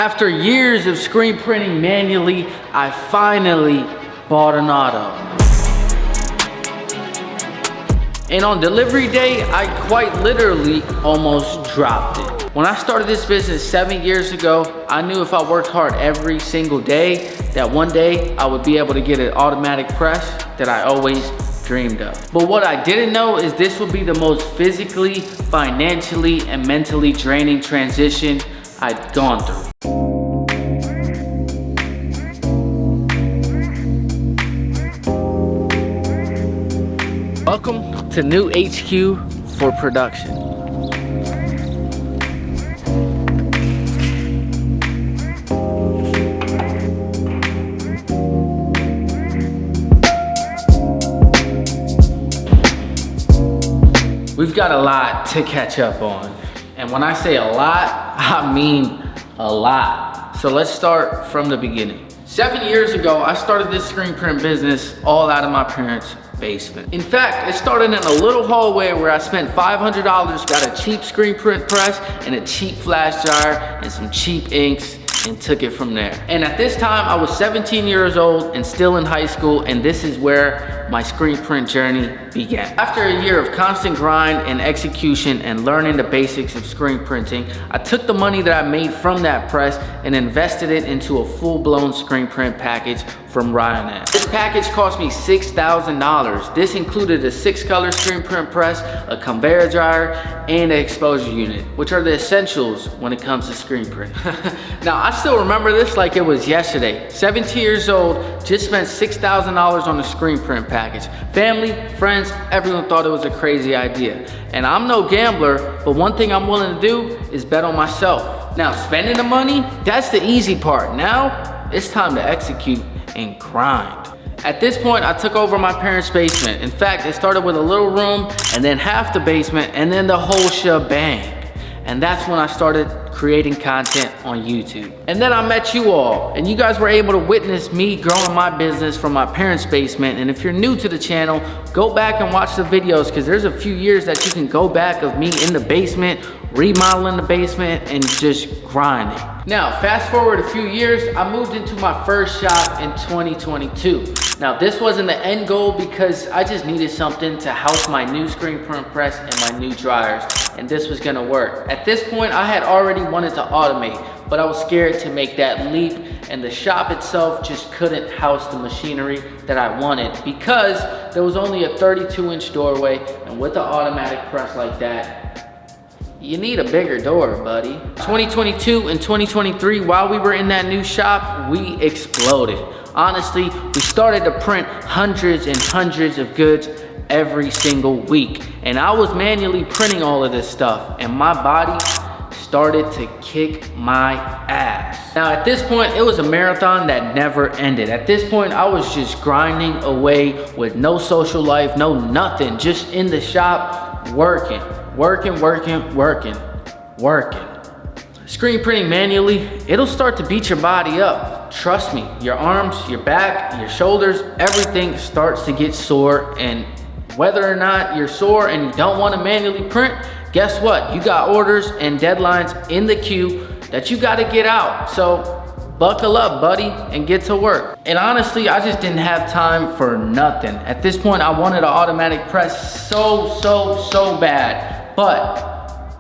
After years of screen printing manually, I finally bought an auto. And on delivery day, I quite literally almost dropped it. When I started this business 7 years ago, I knew if I worked hard every single day, that one day I would be able to get an automatic press that I always dreamed of. But what I didn't know is this would be the most physically, financially, and mentally draining transition I'd gone through. Welcome to new HQ for production. We've got a lot to catch up on. And when I say a lot, I mean a lot. So let's start from the beginning. 7 years ago, I started this screen print business all out of my parents' basement. In fact, it started in a little hallway where I spent $500, got a cheap screen print press and a cheap flash dryer and some cheap inks, and took it from there. And at this time, I was 17 years old and still in high school, and this is where my screen print journey began. After a year of constant grind and execution and learning the basics of screen printing, I took the money that I made from that press and invested it into a full-blown screen print package from Ryanair. This package cost me $6,000. This included a 6-color screen print press, a conveyor dryer, and an exposure unit, which are the essentials when it comes to screen print. Now, I still remember this like it was yesterday. 17 years old, just spent $6,000 on a screen print package. Family, friends, everyone thought it was a crazy idea. And I'm no gambler, but one thing I'm willing to do is bet on myself. Now, spending the money, that's the easy part. Now, it's time to execute and grind. At this point, I took over my parents' basement. In fact, it started with a little room and then half the basement and then the whole shebang. And that's when I started creating content on YouTube. And then I met you all, and you guys were able to witness me growing my business from my parents' basement. And if you're new to the channel, go back and watch the videos, because there's a few years that you can go back of me in the basement, remodeling the basement, and just grinding. Now, fast forward a few years, I moved into my first shop in 2022. Now, this wasn't the end goal because I just needed something to house my new screen print press and my new dryers, and this was gonna work. At this point, I had already wanted to automate, but I was scared to make that leap, and the shop itself just couldn't house the machinery that I wanted because there was only a 32-inch doorway, and with an automatic press like that, you need a bigger door, buddy. 2022 and 2023, while we were in that new shop, we exploded. Honestly, we started to print hundreds and hundreds of goods every single week. And I was manually printing all of this stuff, and my body started to kick my ass. Now, at this point, it was a marathon that never ended. At this point, I was just grinding away with no social life, no nothing, just in the shop, working. Screen printing manually, it'll start to beat your body up. Trust me, your arms, your back, your shoulders, everything starts to get sore. And whether or not you're sore and you don't want to manually print, guess what? You got orders and deadlines in the queue that you got to get out. So buckle up, buddy, and get to work. And honestly, I just didn't have time for nothing. At this point, I wanted an automatic press so bad. But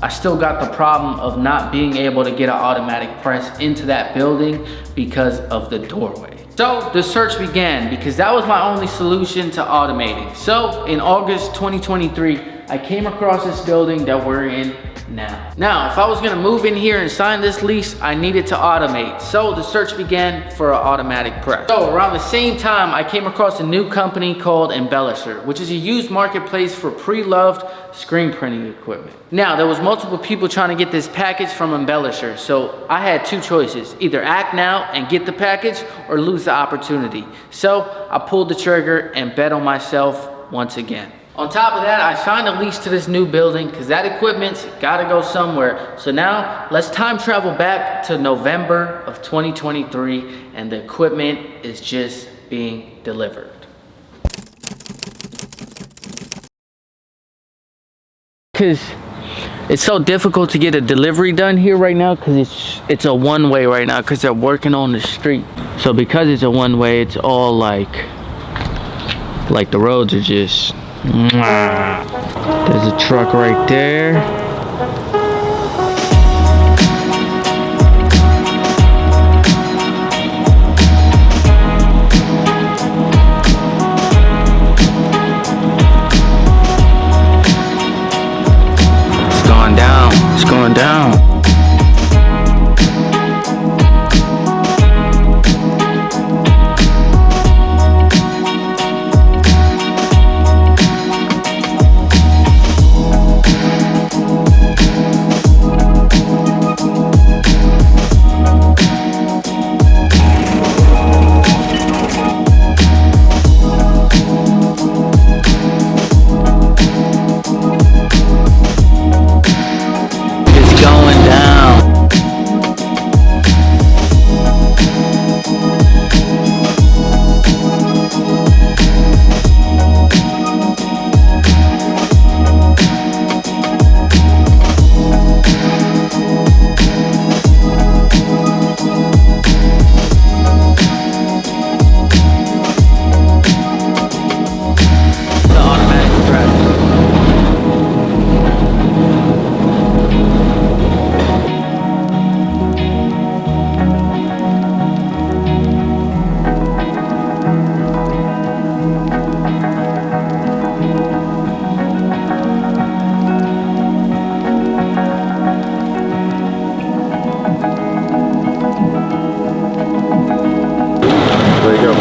I still got the problem of not being able to get an automatic press into that building because of the doorway. So the search began because that was my only solution to automating. So in August 2023, I came across this building that we're in now. Now, if I was gonna move in here and sign this lease, I needed to automate. So the search began for an automatic press. So around the same time, I came across a new company called Embellisher, which is a used marketplace for pre-loved screen printing equipment. Now, there was multiple people trying to get this package from Embellisher. So I had two choices, either act now and get the package or lose the opportunity. So I pulled the trigger and bet on myself once again. On top of that, I signed a lease to this new building because that equipment's gotta go somewhere. So now let's time travel back to November of 2023, and the equipment is just being delivered. Because It's so difficult to get a delivery done here right now because it's a one-way right now because they're working on the street. So because it's a one-way, it's all like the roads are just mwah. There's a truck right there. It's going down.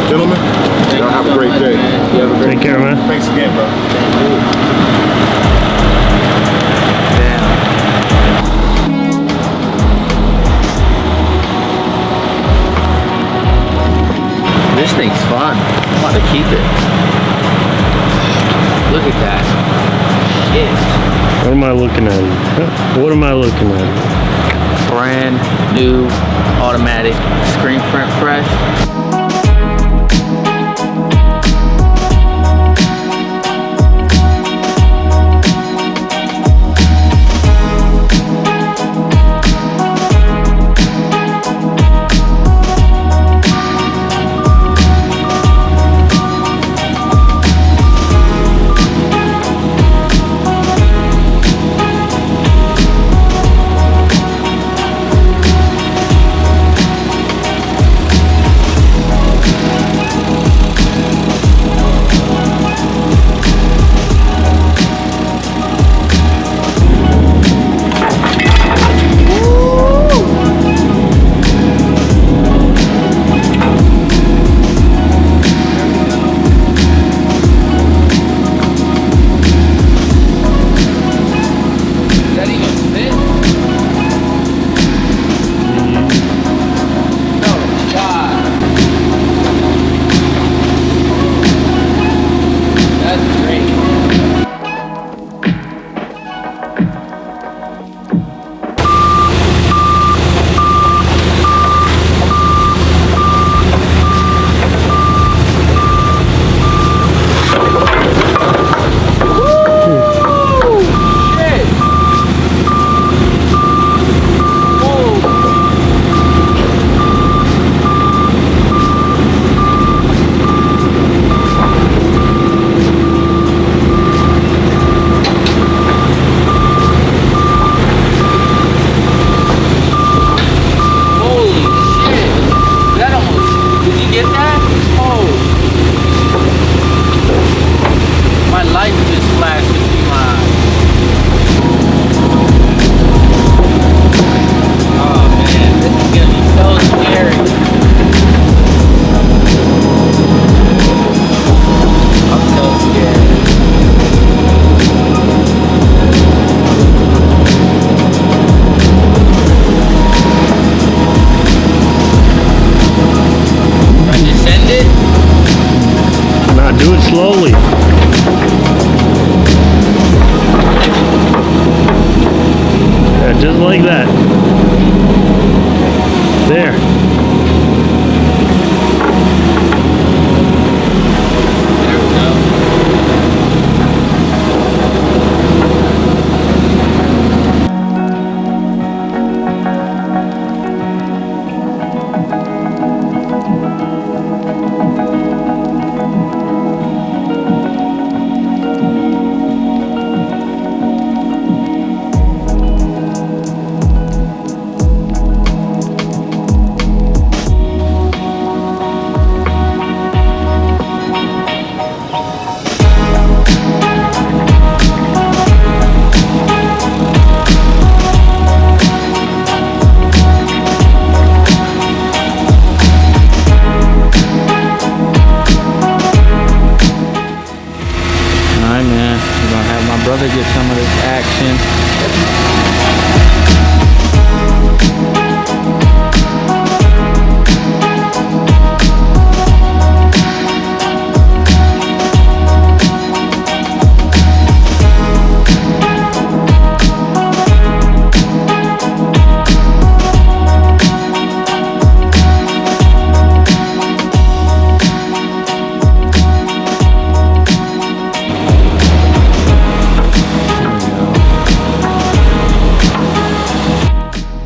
Gentlemen, y'all have a great day. You have a great Take care, man. Thanks again, bro. Damn. This thing's fun. I'm about to keep it. Look at that. Shit. What am I looking at? What am I looking at? Brand new automatic screen print press. slowly. Yeah, just like that. There.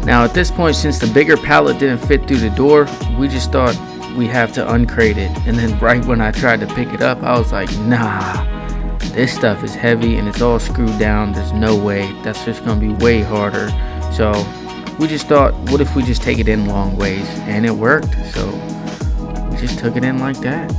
Now at this point, since the bigger pallet didn't fit through the door, we just thought we have to uncrate it. And then right when I tried to pick it up, I was like, nah, this stuff is heavy and it's all screwed down. There's no way. That's just gonna be way harder. So we just thought, what if we just take it in long ways? And it worked. So we just took it in like that.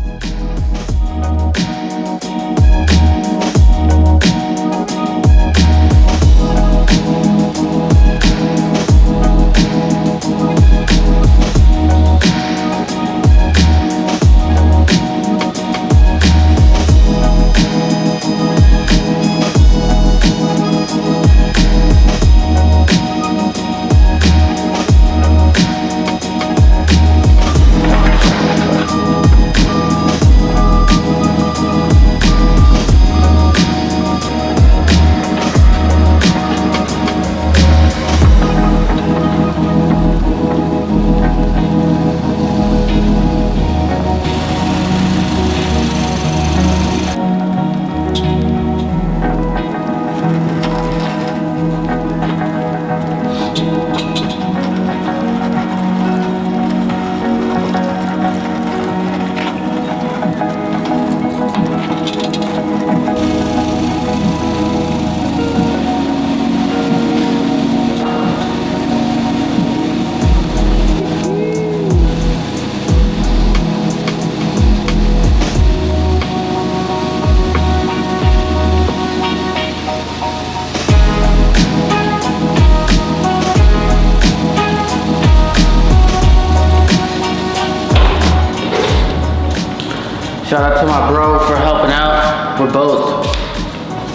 Shout out to my bro for helping out. We're both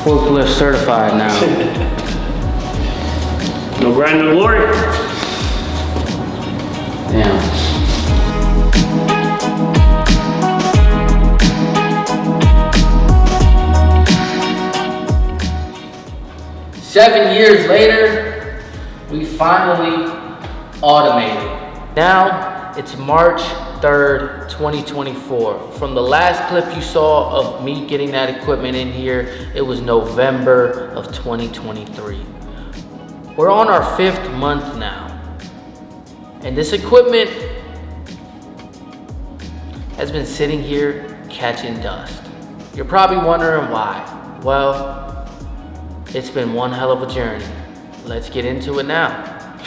forklift certified now. No grind, no glory. Damn. Seven years later, we finally automated. Now it's March 3rd, 2024. From the last clip you saw of me getting that equipment in here, it was November of 2023. We're on our 5th month now. And this equipment has been sitting here catching dust. You're probably wondering why. Well, it's been one hell of a journey. Let's get into it now.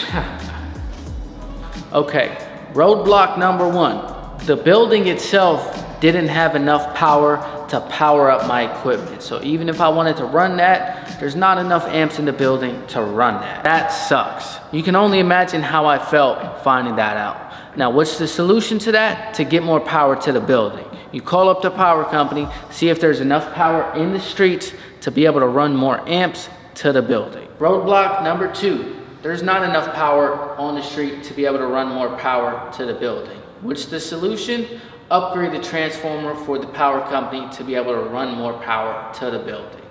Okay. Roadblock number 1, the building itself didn't have enough power to power up my equipment. So even if I wanted to run that, there's not enough amps in the building to run that. That sucks. You can only imagine how I felt finding that out. Now, what's the solution to that? To get more power to the building. You call up the power company, see if there's enough power in the streets to be able to run more amps to the building. Roadblock number 2. There's not enough power on the street to be able to run more power to the building. What's the solution? Upgrade the transformer for the power company to be able to run more power to the building.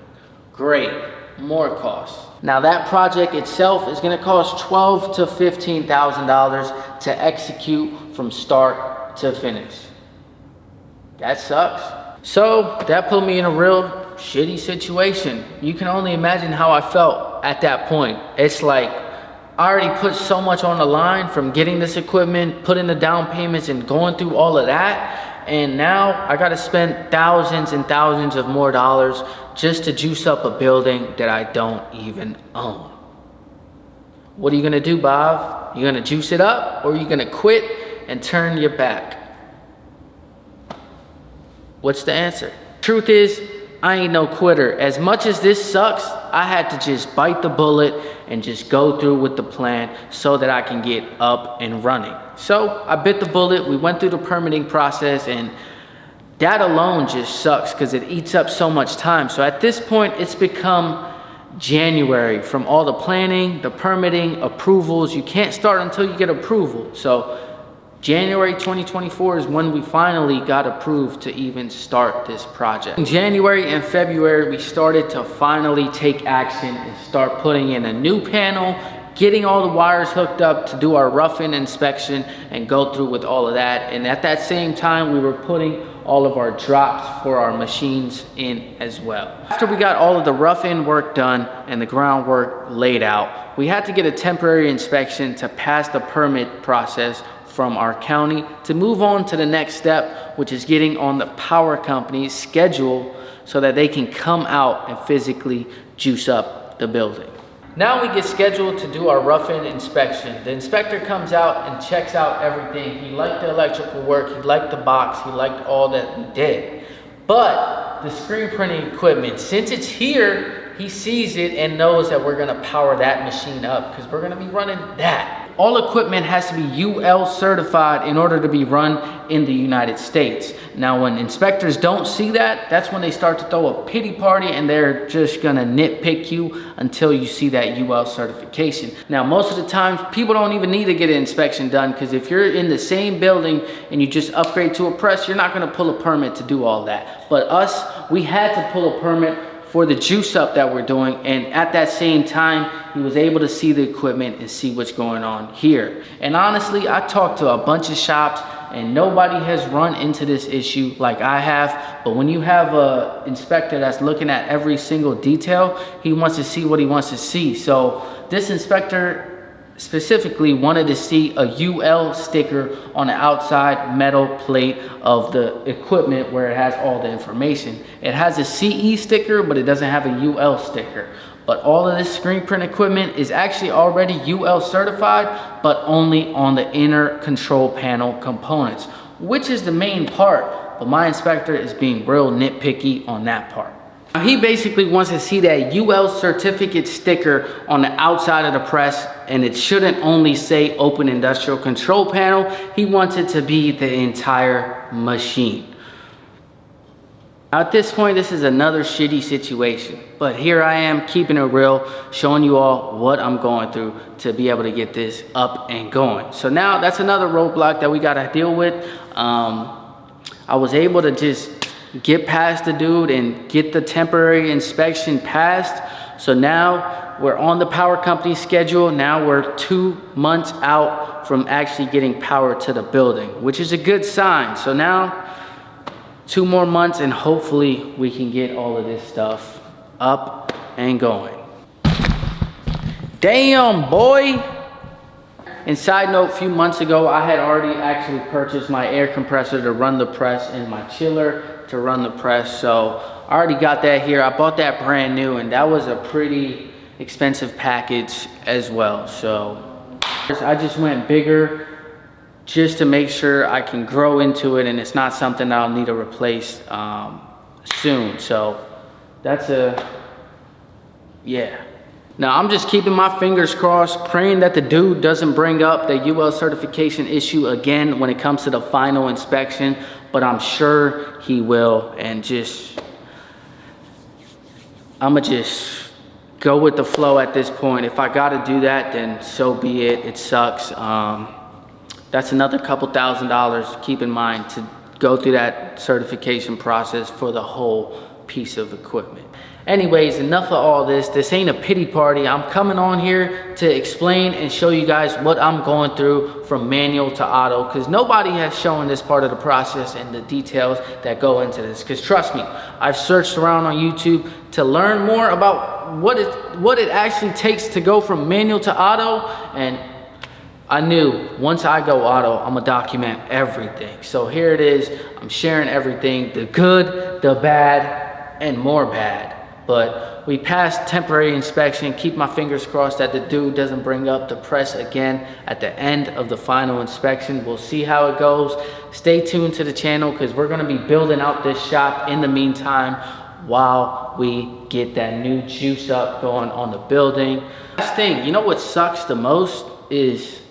Great, more costs. Now that project itself is gonna cost $12,000 to $15,000 to execute from start to finish. That sucks. So that put me in a real shitty situation. You can only imagine how I felt at that point. It's like, I already put so much on the line from getting this equipment, putting the down payments and going through all of that. And now I gotta spend thousands and thousands of more dollars just to juice up a building that I don't even own. What are you gonna do, Baav? You gonna juice it up or are you gonna quit and turn your back? What's the answer? Truth is, I ain't no quitter. As much as this sucks, I had to just bite the bullet and just go through with the plan so that I can get up and running. So I bit the bullet, we went through the permitting process, and that alone just sucks because it eats up so much time. So at this point, it's become January, from all the planning, the permitting, approvals. You can't start until you get approval. So January 2024 is when we finally got approved to even start this project. In January and February, we started to finally take action and start putting in a new panel, getting all the wires hooked up to do our rough-in inspection and go through with all of that. And at that same time, we were putting all of our drops for our machines in as well. After we got all of the rough-in work done and the groundwork laid out, we had to get a temporary inspection to pass the permit process from our county to move on to the next step, which is getting on the power company's schedule so that they can come out and physically juice up the building. Now we get scheduled to do our rough-in inspection. The inspector comes out and checks out everything. He liked the electrical work, he liked the box, he liked all that we did. But the screen printing equipment, since it's here, he sees it and knows that we're gonna power that machine up because we're gonna be running that. All equipment has to be UL certified in order to be run in the United States. Now, when inspectors don't see that, that's when they start to throw a pity party and they're just gonna nitpick you until you see that UL certification. Now, most of the time, people don't even need to get an inspection done because if you're in the same building and you just upgrade to a press, you're not gonna pull a permit to do all that. But us, we had to pull a permit for the juice up that we're doing, and at that same time he was able to see the equipment and see what's going on here. And honestly, I talked to a bunch of shops and nobody has run into this issue like I have. But when you have a inspector that's looking at every single detail, he wants to see what he wants to see. So this inspector specifically wanted to see a UL sticker on the outside metal plate of the equipment where it has all the information. It has a CE sticker, but it doesn't have a UL sticker. But all of this screen print equipment is actually already UL certified, but only on the inner control panel components, which is the main part. But my inspector is being real nitpicky on that part. He basically wants to see that UL certificate sticker on the outside of the press, and it shouldn't only say open industrial control panel. He wants it to be the entire machine. At this point, this is another shitty situation, but here I am keeping it real, showing you all what I'm going through to be able to get this up and going. So now that's another roadblock that we got to deal with. I was able to just get past the dude and get the temporary inspection passed. So now we're on the power company schedule. Now we're 2 months out from actually getting power to the building, which is a good sign. So now 2 more months and hopefully we can get all of this stuff up and going. Damn, boy. And side note, a few months ago, I had already actually purchased my air compressor to run the press and my chiller to run the press. So I already got that here. I bought that brand new and that was a pretty expensive package as well. So I just went bigger just to make sure I can grow into it and it's not something I'll need to replace soon. So that's yeah. Now I'm just keeping my fingers crossed, praying that the dude doesn't bring up the UL certification issue again when it comes to the final inspection, but I'm sure he will. And I'ma just go with the flow at this point. If I gotta do that, then so be it. It sucks. That's another couple $1,000, keep in mind, to go through that certification process for the whole piece of equipment. Anyways, enough of all this. This ain't a pity party. I'm coming on here to explain and show you guys what I'm going through from manual to auto, because nobody has shown this part of the process and the details that go into this. Because trust me, I've searched around on YouTube to learn more about what it actually takes to go from manual to auto, and I knew once I go auto, I'm gonna document everything. So here it is. I'm sharing everything, the good, the bad, and more bad. But we passed temporary inspection. Keep my fingers crossed that the dude doesn't bring up the press again at the end of the final inspection. We'll see how it goes. Stay tuned to the channel because we're gonna be building out this shop in the meantime while we get that new juice up going on the building. Last thing, you know what sucks the most is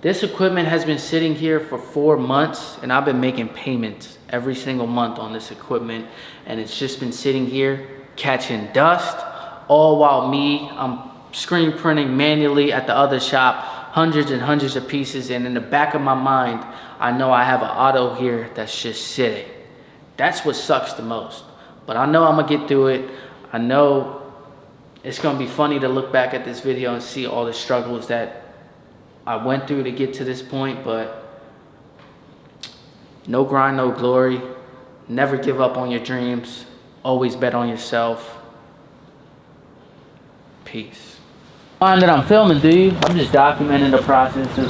this equipment has been sitting here for 4 months and I've been making payments every single month on this equipment, and it's just been sitting here catching dust, all while I'm screen printing manually at the other shop, hundreds and hundreds of pieces, and in the back of my mind, I know I have an auto here that's just sitting. That's what sucks the most. But I know I'm gonna get through it. I know it's gonna be funny to look back at this video and see all the struggles that I went through to get to this point, but no grind, no glory. Never give up on your dreams. Always bet on yourself. Peace. Mind that I'm filming, do you? I'm just documenting the process of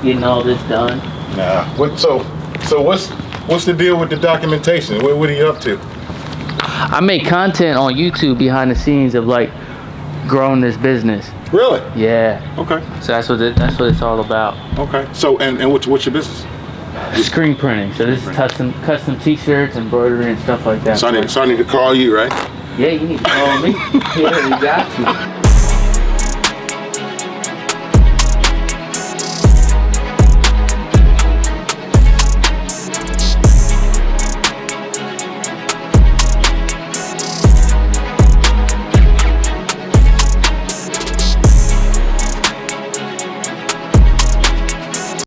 getting all this done. Nah. So what's the deal with the documentation? What are you up to? I make content on YouTube behind the scenes of like growing this business. Really? Yeah. Okay. So that's what it's all about. Okay. So and what's your business? Screen printing. So this is custom t-shirts, embroidery and stuff like that. So I need to call you, right? Yeah, you need to call me. Yeah, you got to.